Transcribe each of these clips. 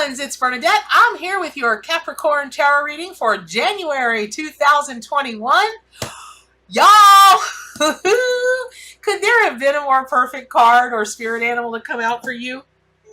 ones, it's Bernadette. I'm here with your Capricorn tarot reading for January 2021. Y'all, could there have been a more perfect card or spirit animal to come out for you?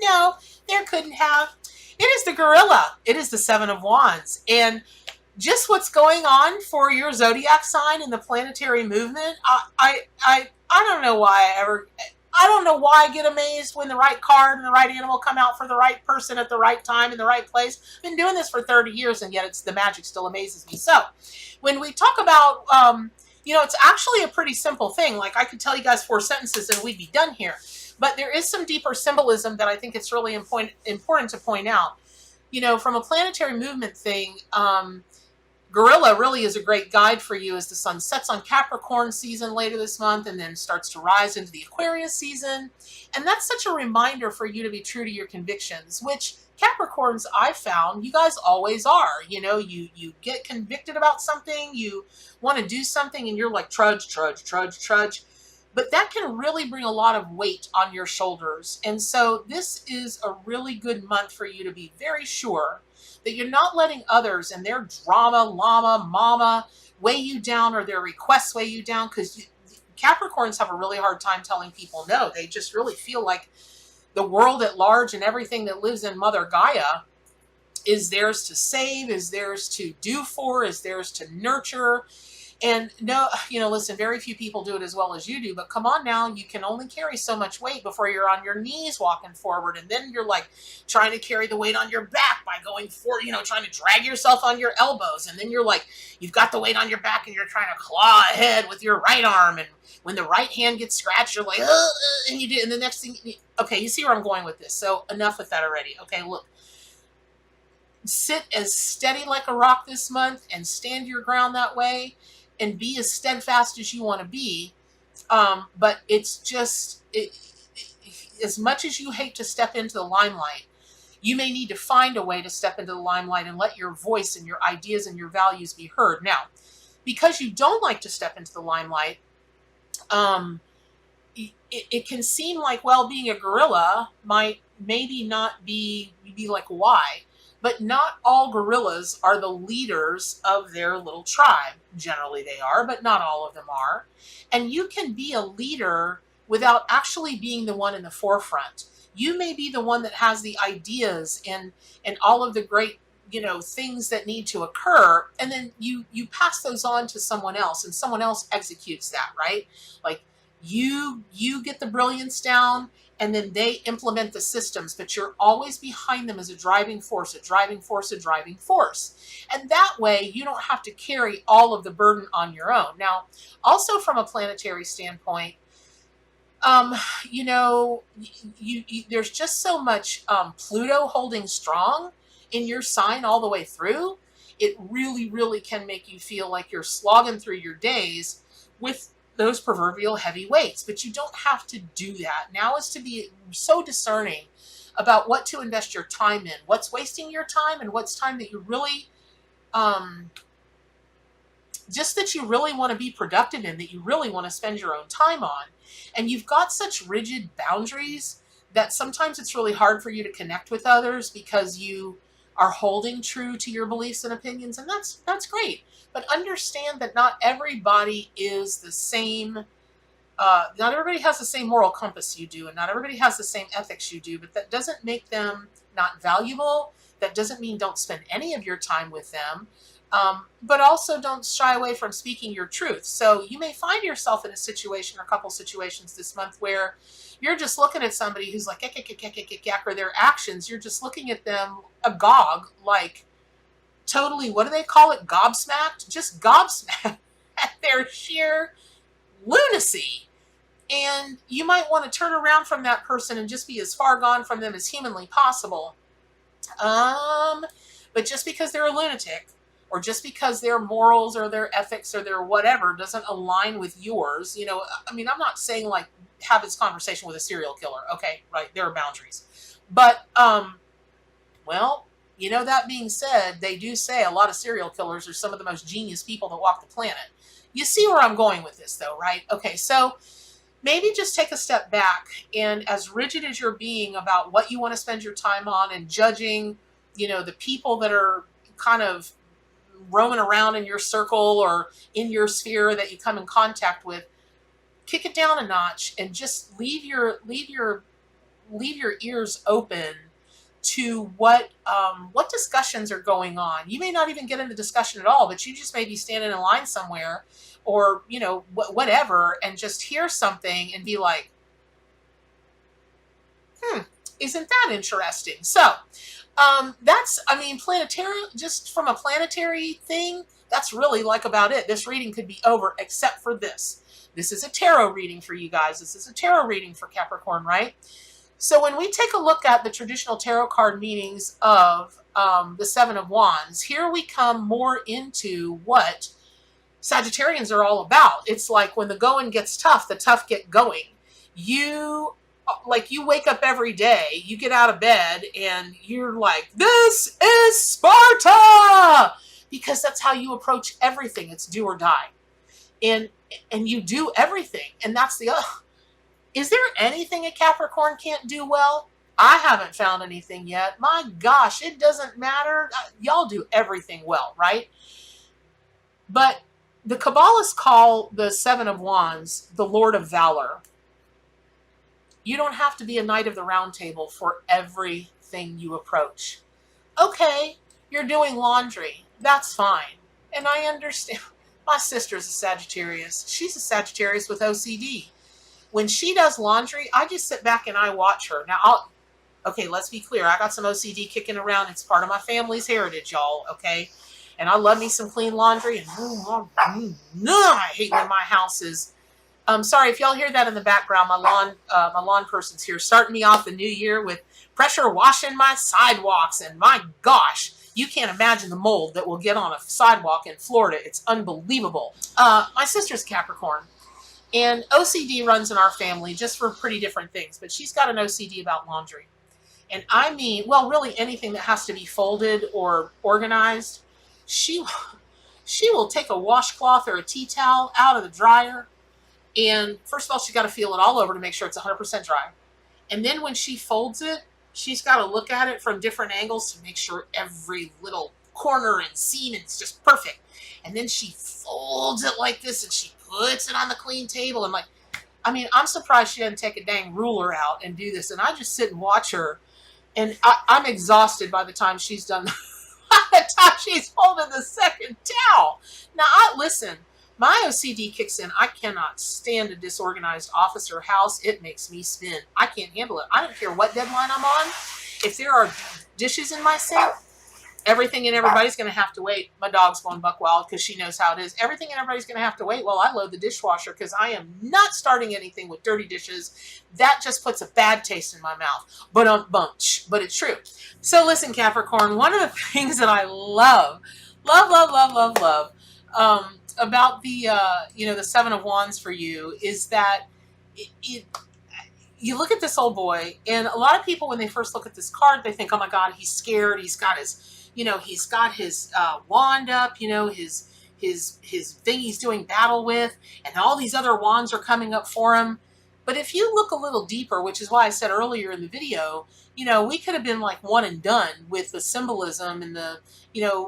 No, there couldn't have. It is the gorilla. It is the Seven of Wands. And just what's going on for your zodiac sign and the planetary movement, I don't know why I don't know why I get amazed when the right card and the right animal come out for the right person at the right time in the right place. I've been doing this for 30 years and yet the magic still amazes me. So when we talk about, it's actually a pretty simple thing. Like I could tell you guys 4 sentences and we'd be done here. But there is some deeper symbolism that I think it's really important to point out. From a planetary movement thing, Gorilla really is a great guide for you as the sun sets on Capricorn season later this month and then starts to rise into the Aquarius season. And that's such a reminder for you to be true to your convictions, which Capricorns, I've found, you guys always are. You get convicted about something, you want to do something, and you're like, trudge. But that can really bring a lot of weight on your shoulders. And so this is a really good month for you to be very sure that you're not letting others and their drama, llama, mama weigh you down or their requests weigh you down, because Capricorns have a really hard time telling people no. They just really feel like the world at large and everything that lives in Mother Gaia is theirs to save, is theirs to do for, is theirs to nurture. And no, listen, very few people do it as well as you do, but come on now, you can only carry so much weight before you're on your knees walking forward. And then you're like trying to carry the weight on your back by going forward, trying to drag yourself on your elbows. And then you're like, you've got the weight on your back and you're trying to claw ahead with your right arm. And when the right hand gets scratched, you're like, and you do. And the next thing, okay, you see where I'm going with this. So enough with that already. Okay, look. Sit as steady like a rock this month and stand your ground that way. And be as steadfast as you want to be. But it's just, as much as you hate to step into the limelight, you may need to find a way to step into the limelight and let your voice and your ideas and your values be heard. Now, because you don't like to step into the limelight, it can seem like, well, being a gorilla might maybe not be like, why? But not all gorillas are the leaders of their little tribe. Generally they are, but not all of them are. And you can be a leader without actually being the one in the forefront. You may be the one that has the ideas and all of the great, things that need to occur. And then you pass those on to someone else and someone else executes that, right? Like you get the brilliance down, and then they implement the systems, but you're always behind them as a driving force. And that way you don't have to carry all of the burden on your own. Now, also from a planetary standpoint, there's just so much Pluto holding strong in your sign all the way through. It really, really can make you feel like you're slogging through your days with those proverbial heavy weights, but you don't have to do that. Now is to be so discerning about what to invest your time in, what's wasting your time, and what's time that you really, just that you really want to be productive in, that you really want to spend your own time on. And you've got such rigid boundaries that sometimes it's really hard for you to connect with others because you are holding true to your beliefs and opinions, and that's great. But understand that not everybody is the same. Not everybody has the same moral compass you do, and not everybody has the same ethics you do, but that doesn't make them not valuable. That doesn't mean don't spend any of your time with them, but also don't shy away from speaking your truth. So you may find yourself in a situation or a couple situations this month where you're just looking at somebody who's like, or their actions, you're just looking at them agog, like totally, what do they call it? Gobsmacked? Just gobsmacked at their sheer lunacy. And you might want to turn around from that person and just be as far gone from them as humanly possible. But just because they're a lunatic, or just because their morals or their ethics or their whatever doesn't align with yours, I'm not saying like have this conversation with a serial killer. Okay, right, there are boundaries. But, that being said, they do say a lot of serial killers are some of the most genius people that walk the planet. You see where I'm going with this though, right? Okay, so maybe just take a step back, and as rigid as you're being about what you want to spend your time on and judging, the people that are kind of roaming around in your circle or in your sphere that you come in contact with, kick it down a notch and just leave your ears open to what discussions are going on. You may not even get in the discussion at all, but you just may be standing in line somewhere, or whatever, and just hear something and be like, isn't that interesting? So that's, planetary, just from a planetary thing, that's really like about it. This reading could be over, except for this. This is a tarot reading for you guys. This is a tarot reading for Capricorn, right? So when we take a look at the traditional tarot card meanings of the Seven of Wands, here we come more into what Sagittarians are all about. It's like when the going gets tough, the tough get going. You wake up every day, you get out of bed, and you're like, this is Sparta! Because that's how you approach everything. It's do or die. And you do everything. And that's is there anything a Capricorn can't do well? I haven't found anything yet. My gosh, it doesn't matter. Y'all do everything well, right? But the Kabbalists call the Seven of Wands the Lord of Valor. You don't have to be a Knight of the Round Table for everything you approach. Okay, you're doing laundry. That's fine. And I understand. My sister's a Sagittarius. She's a Sagittarius with OCD. When she does laundry, I just sit back and I watch her. Now, let's be clear. I got some OCD kicking around. It's part of my family's heritage, y'all, okay? And I love me some clean laundry. And I hate when my house is... sorry, if y'all hear that in the background, my lawn person's here, starting me off the new year with pressure washing my sidewalks. And my gosh, you can't imagine the mold that will get on a sidewalk in Florida. It's unbelievable. My sister's Capricorn. And OCD runs in our family just for pretty different things. But she's got an OCD about laundry. And really anything that has to be folded or organized. She will take a washcloth or a tea towel out of the dryer. And first of all, she's got to feel it all over to make sure it's 100% dry. And then when she folds it, she's got to look at it from different angles to make sure every little corner and seam is just perfect. And then she folds it like this and she puts it on the clean table. And I'm surprised she doesn't take a dang ruler out and do this. And I just sit and watch her. And I'm exhausted by the time she's done. By the time she's folded the second towel. Now, listen. My OCD kicks in. I cannot stand a disorganized office or house. It makes me spin. I can't handle it. I don't care what deadline I'm on. If there are dishes in my sink, everything and everybody's going to have to wait. My dog's going buck wild because she knows how it is. Everything and everybody's going to have to wait while I load the dishwasher because I am not starting anything with dirty dishes. That just puts a bad taste in my mouth. But it's true. So listen, Capricorn, one of the things that I love about the the Seven of Wands for you is that you look at this old boy, and a lot of people, when they first look at this card, they think, oh my God, he's scared. He's got his wand up, his thing he's doing battle with, and all these other wands are coming up for him. But if you look a little deeper, which is why I said earlier in the video, we could have been like one and done with the symbolism and the,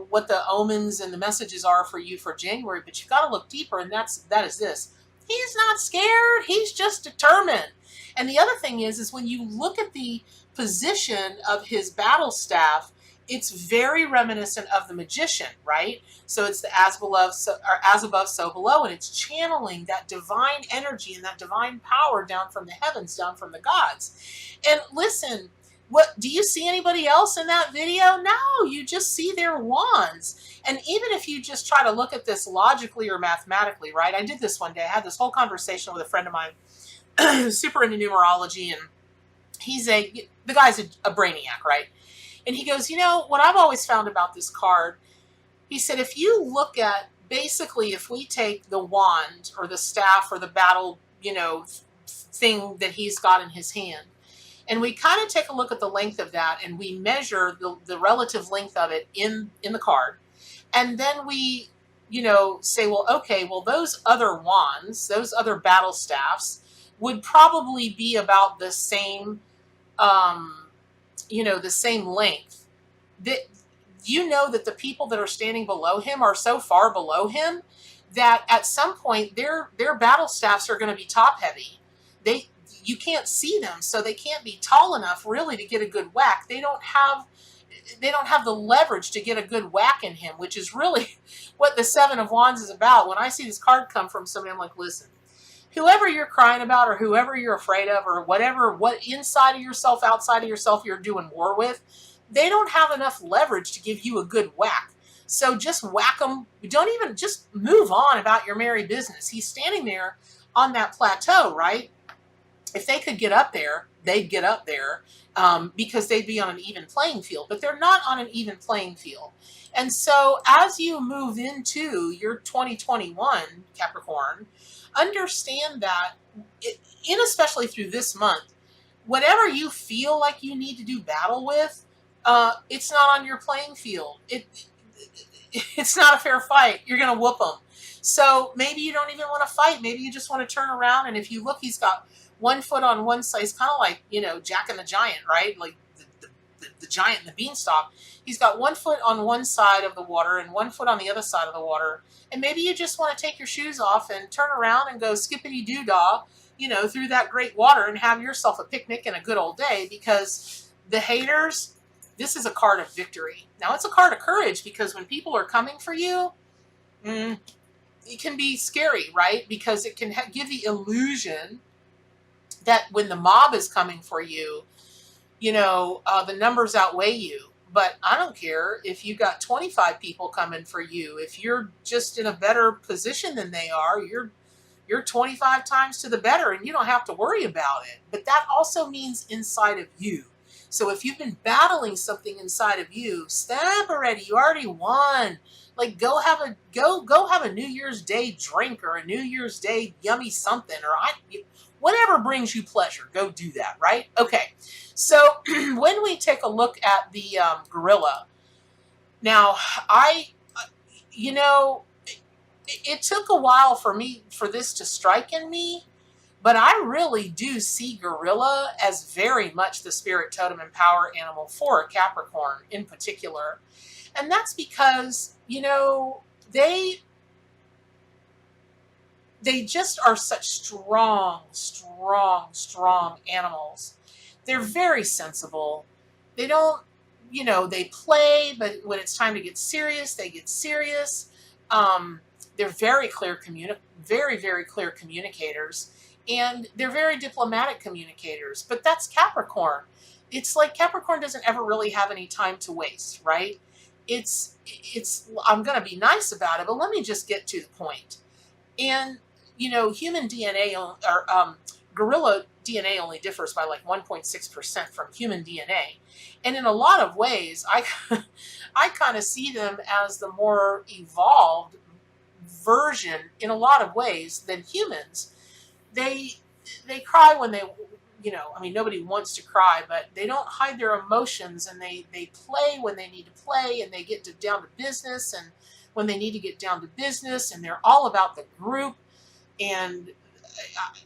what the omens and the messages are for you for January, but you've got to look deeper, and that is this. He's not scared. He's just determined. And the other thing is when you look at the position of his battle staff, it's very reminiscent of the magician, right? So it's the as above, so below, and it's channeling that divine energy and that divine power down from the heavens, down from the gods. And listen, what do you see anybody else in that video? No, you just see their wands. And even if you just try to look at this logically or mathematically, right? I did this one day. I had this whole conversation with a friend of mine, super into numerology, and the guy's a brainiac, right? And he goes, what I've always found about this card, he said, if you look at, basically, if we take the wand or the staff or the battle, thing that he's got in his hand, and we kind of take a look at the length of that, and we measure the relative length of it in the card, and then we, say, well, okay, well, those other wands, those other battle staffs, would probably be about the same, um, the same length. That that the people that are standing below him are so far below him that at some point their battle staffs are going to be top heavy. They You can't see them, so they can't be tall enough really to get a good whack. They don't have the leverage to get a good whack in him, which is really what the Seven of Wands is about. When I see this card come from somebody, I'm like, listen, whoever you're crying about or whoever you're afraid of or whatever, what inside of yourself, outside of yourself you're doing war with, they don't have enough leverage to give you a good whack. So just whack them. Don't even, just move on about your merry business. He's standing there on that plateau, right? If they could get up there, they'd get up there, because they'd be on an even playing field. But they're not on an even playing field. And so as you move into your 2021, Capricorn, understand that, especially through this month, whatever you feel like you need to do battle with, it's not on your playing field. It's not a fair fight. You're going to whoop them. So maybe you don't even want to fight. Maybe you just want to turn around. And if you look, he's got one foot on one side. He's kind of like, Jack and the Giant, right? Like the giant and the beanstalk. He's got one foot on one side of the water and one foot on the other side of the water. And maybe you just want to take your shoes off and turn around and go skippity-doo-dah, through that great water and have yourself a picnic and a good old day, because the haters, this is a card of victory. Now, it's a card of courage, because when people are coming for you, it can be scary, right? Because it can give the illusion that when the mob is coming for you, the numbers outweigh you. But I don't care if you got 25 people coming for you. If you're just in a better position than they are, you're 25 times to the better, and you don't have to worry about it. But that also means inside of you. So if you've been battling something inside of you, stop already. You already won. Like, go have a New Year's Day drink or a New Year's Day yummy something, or whatever brings you pleasure. Go do that, right? Okay. So when we take a look at the gorilla, now it took a while for this to strike in me, but I really do see gorilla as very much the spirit totem and power animal for a Capricorn in particular. And that's because, they just are such strong animals. They're very sensible. They don't, they play, but when it's time to get serious, they get serious. They're very very clear communicators, and they're very diplomatic communicators. But that's Capricorn. It's like Capricorn doesn't ever really have any time to waste, right? It's I'm going to be nice about it, but let me just get to the point. And human DNA or gorilla DNA only differs by like 1.6% from human DNA. And in a lot of ways, I kind of see them as the more evolved version in a lot of ways than humans. They cry when they, nobody wants to cry, but they don't hide their emotions, and they play when they need to play, and they get down to business and when they need to get down to business, and they're all about the group. And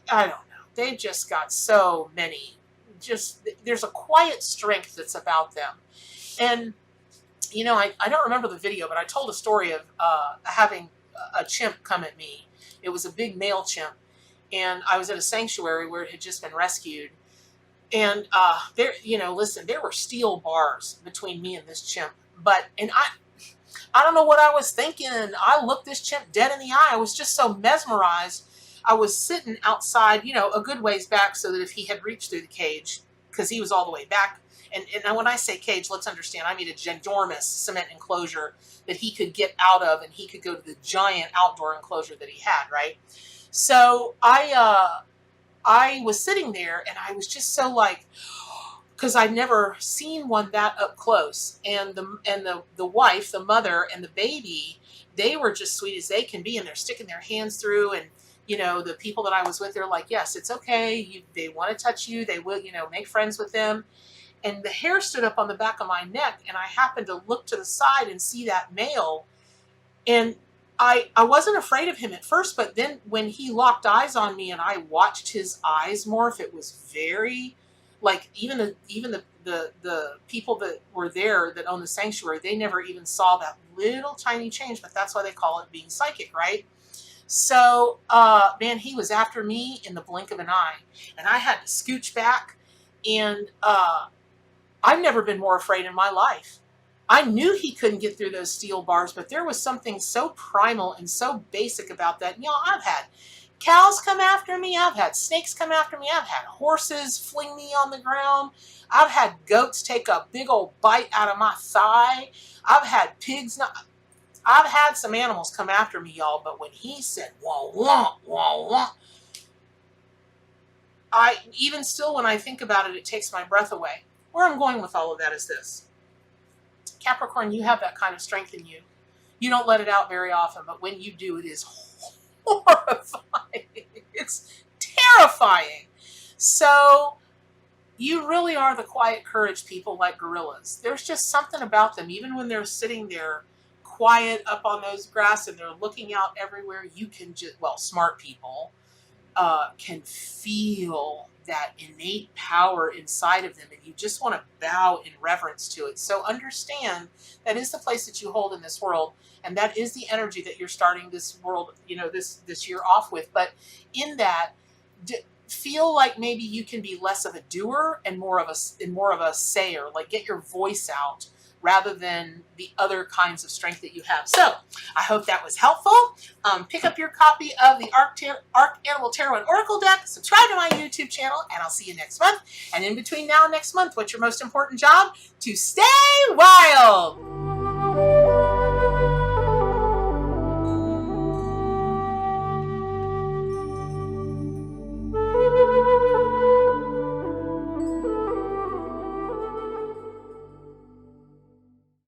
I don't know. They've just got so many. There's a quiet strength that's about them. And, I don't remember the video, but I told a story of having a chimp come at me. It was a big male chimp. And I was at a sanctuary where it had just been rescued. And there were steel bars between me and this chimp. And I don't know what I was thinking. I looked this chimp dead in the eye. I was just so mesmerized. I was sitting outside, a good ways back, so that if he had reached through the cage, because he was all the way back. And when I say cage, let's understand, I mean a ginormous cement enclosure that he could get out of, and he could go to the giant outdoor enclosure that he had, right? So I was sitting there, and I was just so like, because I'd never seen one that up close. And the wife, the mother, and the baby, they were just sweet as they can be, and they're sticking their hands through. And the people that I was with, they're like, yes, it's okay. They want to touch you. They will, make friends with them. And the hair stood up on the back of my neck, and I happened to look to the side and see that male. And I wasn't afraid of him at first, but then when he locked eyes on me and I watched his eyes morph, it was very like even the people that were there that own the sanctuary, they never even saw that little tiny change, but that's why they call it being psychic, right? So man, he was after me in the blink of an eye, and I had to scooch back, and I've never been more afraid in my life. I knew he couldn't get through those steel bars, but there was something so primal and so basic about that. You know, I've had cows come after me. I've had snakes come after me. I've had horses fling me on the ground. I've had goats take a big old bite out of my thigh. I've had pigs. I've had some animals come after me, y'all. But when he said, wah, wah, wah, wah, even still, when I think about it, it takes my breath away. Where I'm going with all of that is this. Capricorn, you have that kind of strength in you. You don't let it out very often, but when you do, it is horrifying. It's terrifying. So you really are the quiet courage people like gorillas. There's just something about them, even when they're sitting there quiet up on those grass and they're looking out everywhere, you can just, well, smart people can feel that innate power inside of them, and you just want to bow in reverence to it. So understand that is the place that you hold in this world, and that is the energy that you're starting this world, you know, this year off with. But in that, feel like maybe you can be less of a doer and more of a sayer, like get your voice out rather than the other kinds of strength that you have. So I hope that was helpful. Pick up your copy of the Arc Animal Tarot and Oracle deck. Subscribe to my YouTube channel, and I'll see you next month. And in between now and next month, what's your most important job? To stay wild.